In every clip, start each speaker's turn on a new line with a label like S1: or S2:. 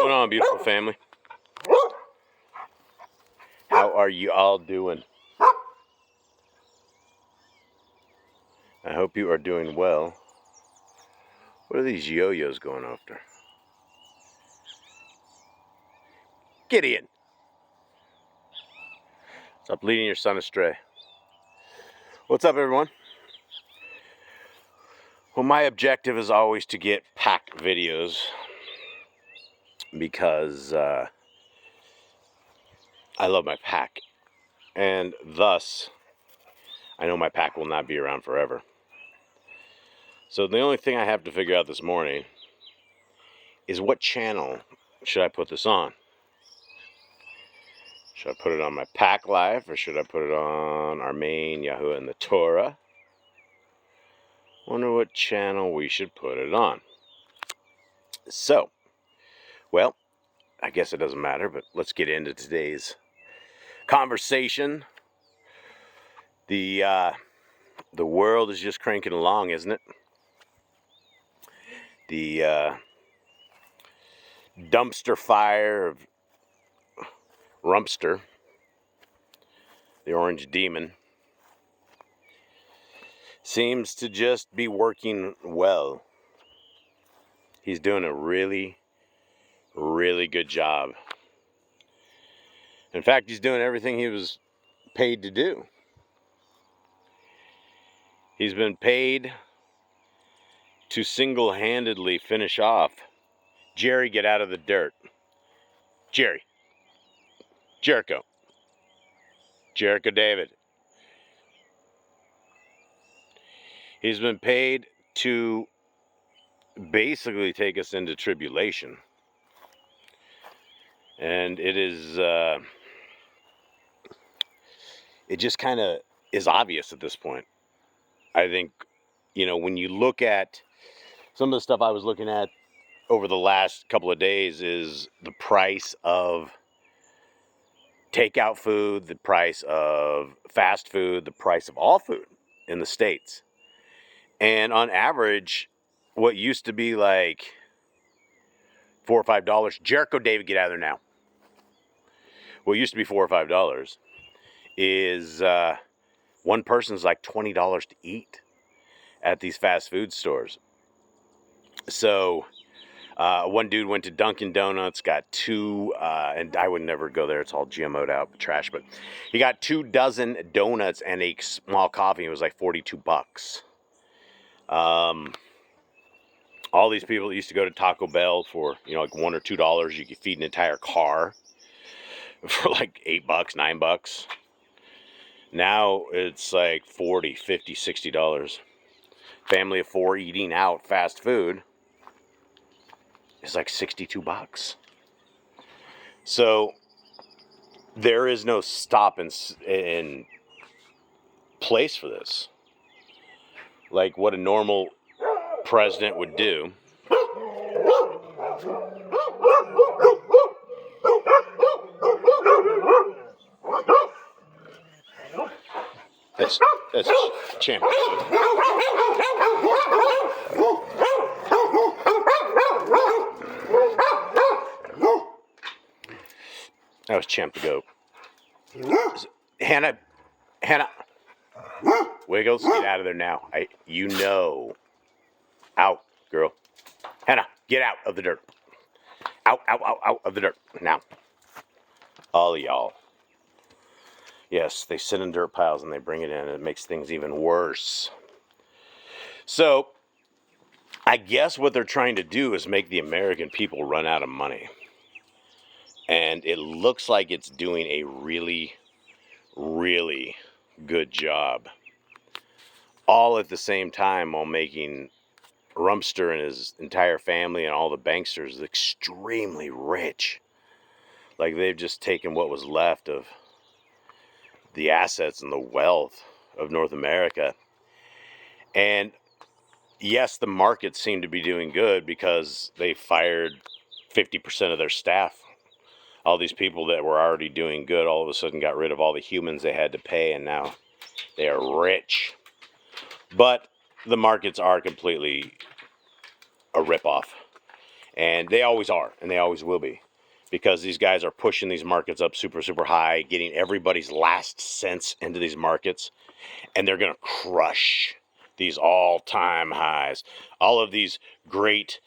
S1: going on, beautiful family? How are you all doing? I hope you are doing well. What are these yo-yos going after? Gideon! Stop leading your son astray. What's up, everyone? Well, my objective is always to get pack videos because I love my pack. And thus, I know my pack will not be around forever. So the only thing I have to figure out this morning is what channel should I put this on? Should I put it on my Pack Life, or should I put it on our main Yahoo and the Torah? Wonder what channel we should put it on. So, well, I guess it doesn't matter, but let's get into today's conversation. The world is just cranking along, isn't it? The dumpster fire of Rumpster, the orange demon, seems to just be working well. He's doing a really, really good job. In fact, he's doing everything he was paid to do. He's been paid to single-handedly finish off. Jerry, get out of the dirt. Jerry. Jericho David. He's been paid to basically take us into tribulation. And it is, it just kind of is obvious at this point. I think, when you look at some of the stuff I was looking at over the last couple of days, is the price of takeout food, the price of fast food, the price of all food in the States. And on average, what used to be like $4 or $5, Jericho David, get out of there now. What used to be $4 or $5 is one person's like $20 to eat at these fast food stores. So one dude went to Dunkin' Donuts, got two, and I would never go there, it's all GMO'd out, trash, but he got 2 dozen donuts and a small coffee. It was like $42. All these people that used to go to Taco Bell for, like $1 or $2, you could feed an entire car for like $8, $9. Now it's like $40, $50, $60. Family of 4 eating out fast food is like $62. So there is no stop in place for this. Like what a normal president would do. That's champ. That was Champ the goat. Hannah, Wiggles, get out of there now. Out, girl. Hannah, get out of the dirt. Out of the dirt now. All of y'all. Yes, they sit in dirt piles and they bring it in, and it makes things even worse. So, I guess what they're trying to do is make the American people run out of money. And it looks like it's doing a really, really good job. All at the same time while making Rumpster and his entire family and all the banksters extremely rich. Like they've just taken what was left of the assets and the wealth of North America. And yes, the markets seem to be doing good because they fired 50% of their staff. All these people that were already doing good all of a sudden got rid of all the humans they had to pay, and now they are rich. But the markets are completely a ripoff. And they always are, and they always will be. Because these guys are pushing these markets up super, super high, getting everybody's last cents into these markets. And they're going to crush these all-time highs. All of these great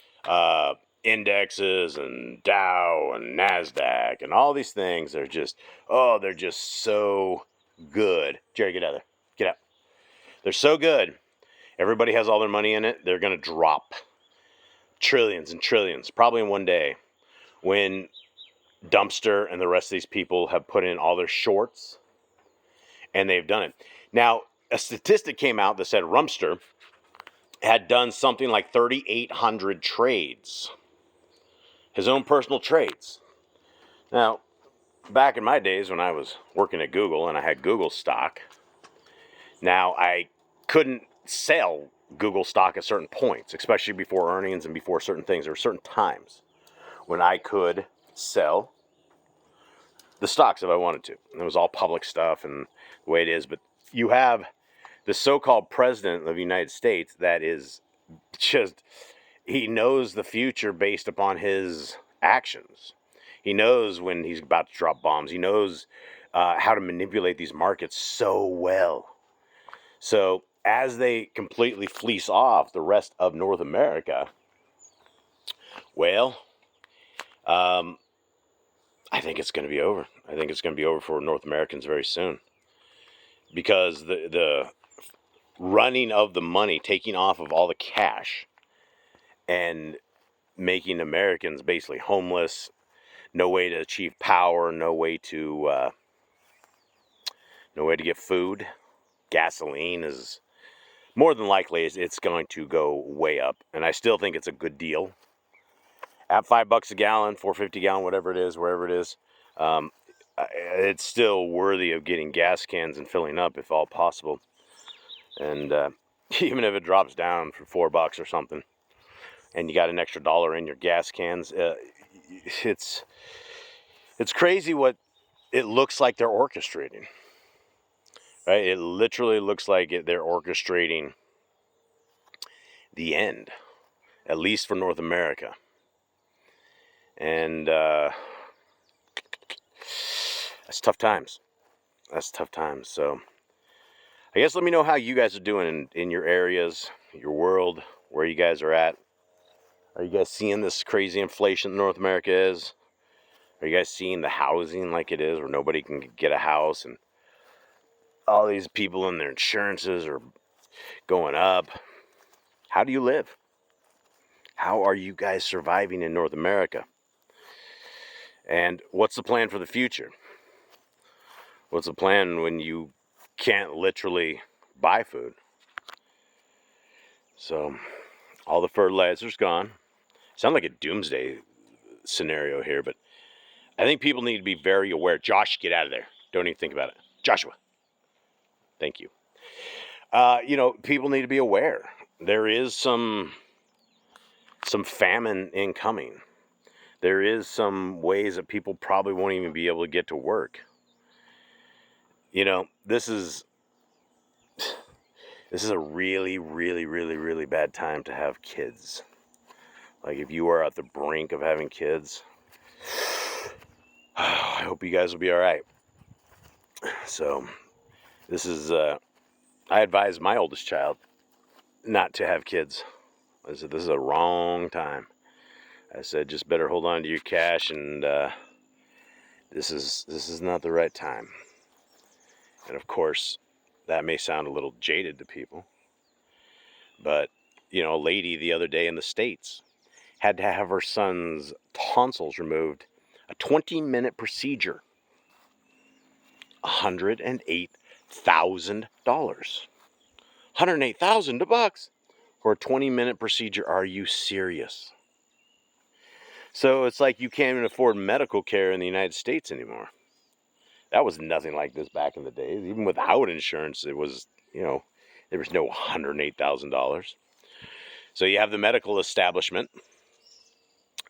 S1: indexes and Dow and NASDAQ and all these things are just, they're just so good. Jerry, get out of there. Get out. They're so good. Everybody has all their money in it. They're going to drop trillions and trillions, probably in one day, when Dumpster and the rest of these people have put in all their shorts, and they've done it. Now, a statistic came out that said Rumster had done something like 3,800 trades, his own personal trades. Now, back in my days when I was working at Google and I had Google stock, now I couldn't sell Google stock at certain points, especially before earnings and before certain things. There were certain times when I could sell the stocks if I wanted to. And it was all public stuff and the way it is. But you have the so-called president of the United States that is just, he knows the future based upon his actions. He knows when he's about to drop bombs. He knows how to manipulate these markets so well. So as they completely fleece off the rest of North America, well, I think it's going to be over. I think it's going to be over for North Americans very soon. Because the running of the money, taking off of all the cash, and making Americans basically homeless, no way to achieve power, no way to get food. Gasoline is more than likely it's going to go way up, and I still think it's a good deal. At $5 a gallon, $4.50 a gallon, whatever it is, wherever it is, it's still worthy of getting gas cans and filling up if all possible. And even if it drops down for $4 or something, and you got an extra $1 in your gas cans, it's crazy what it looks like they're orchestrating. Right? It literally looks like they're orchestrating the end, at least for North America. And that's tough times. That's tough times. So I guess let me know how you guys are doing in your areas, your world, where you guys are at. Are you guys seeing this crazy inflation that North America is? Are you guys seeing the housing like it is, where nobody can get a house, and all these people and their insurances are going up? How do you live? How are you guys surviving in North America? And what's the plan for the future? What's the plan when you can't literally buy food? So all the fertilizer's gone. Sound like a doomsday scenario here, but I think people need to be very aware. Josh, get out of there. Don't even think about it. Joshua. Thank you. People need to be aware. There is some famine incoming. There is some ways that people probably won't even be able to get to work. This is a really, really, really, really bad time to have kids. Like, if you are at the brink of having kids, I hope you guys will be all right. So this is, I advise my oldest child not to have kids. I said, this is a wrong time. I said, just better hold on to your cash, and this is not the right time. And of course, that may sound a little jaded to people, but a lady the other day in the States had to have her son's tonsils removed, a 20-minute procedure, $108,000. $108,000 for a 20-minute procedure. Are you serious? So it's like you can't even afford medical care in the United States anymore. That was nothing like this back in the days. Even without insurance, it was, there was no $108,000. So you have the medical establishment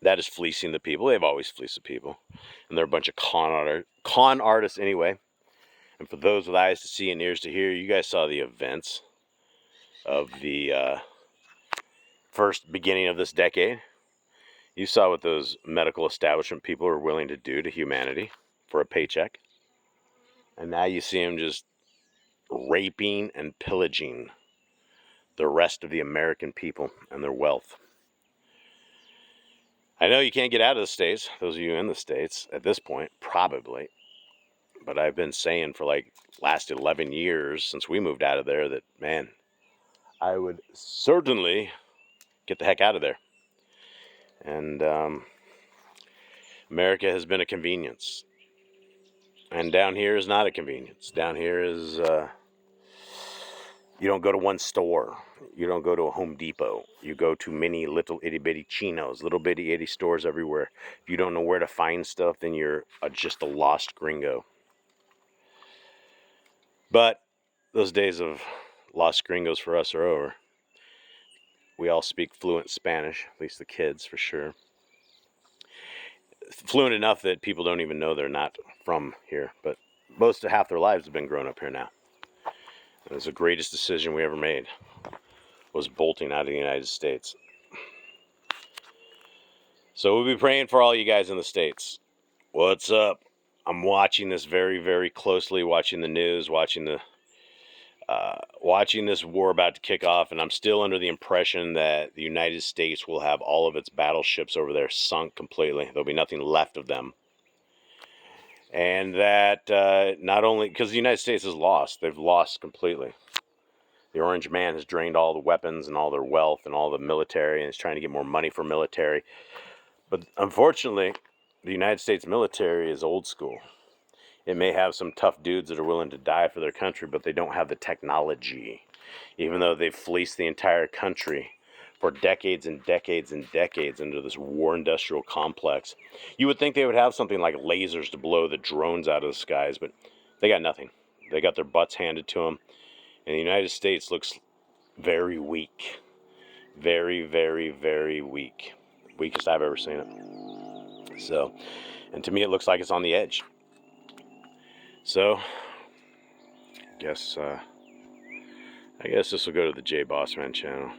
S1: that is fleecing the people. They've always fleeced the people. And they're a bunch of con artists anyway. And for those with eyes to see and ears to hear, you guys saw the events of the first beginning of this decade. You saw what those medical establishment people are willing to do to humanity for a paycheck. And now you see them just raping and pillaging the rest of the American people and their wealth. I know you can't get out of the States, those of you in the States at this point, probably. But I've been saying for like last 11 years since we moved out of there that, man, I would certainly get the heck out of there. And America has been a convenience. And down here is not a convenience. Down here is, you don't go to one store. You don't go to a Home Depot. You go to many little itty bitty chinos, little bitty itty stores everywhere. If you don't know where to find stuff, then you're just a lost gringo. But those days of lost gringos for us are over. We all speak fluent Spanish, at least the kids for sure. Fluent enough that people don't even know they're not from here, but most of half their lives have been grown up here now. It was the greatest decision we ever made, was bolting out of the United States. So we'll be praying for all you guys in the States. What's up? I'm watching this very, very closely, watching the news, watching this war about to kick off, and I'm still under the impression that the United States will have all of its battleships over there sunk completely. There'll be nothing left of them. And that not only, because the United States has lost, they've lost completely. The Orange Man has drained all the weapons and all their wealth and all the military, and is trying to get more money for military. But unfortunately, the United States military is old school. It may have some tough dudes that are willing to die for their country, but they don't have the technology. Even though they've fleeced the entire country for decades and decades and decades into this war industrial complex. You would think they would have something like lasers to blow the drones out of the skies, but they got nothing. They got their butts handed to them. And the United States looks very weak. Very, very, very weak. Weakest I've ever seen it. So, and to me it looks like it's on the edge. So, I guess this will go to the J Bossman channel,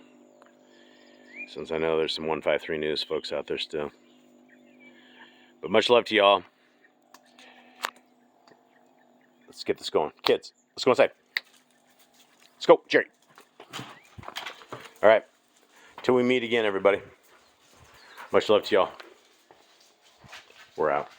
S1: since I know there's some 153 News folks out there still. But much love to y'all. Let's get this going. Kids, let's go inside. Let's go, Jerry. All right. Till we meet again, everybody. Much love to y'all. We're out.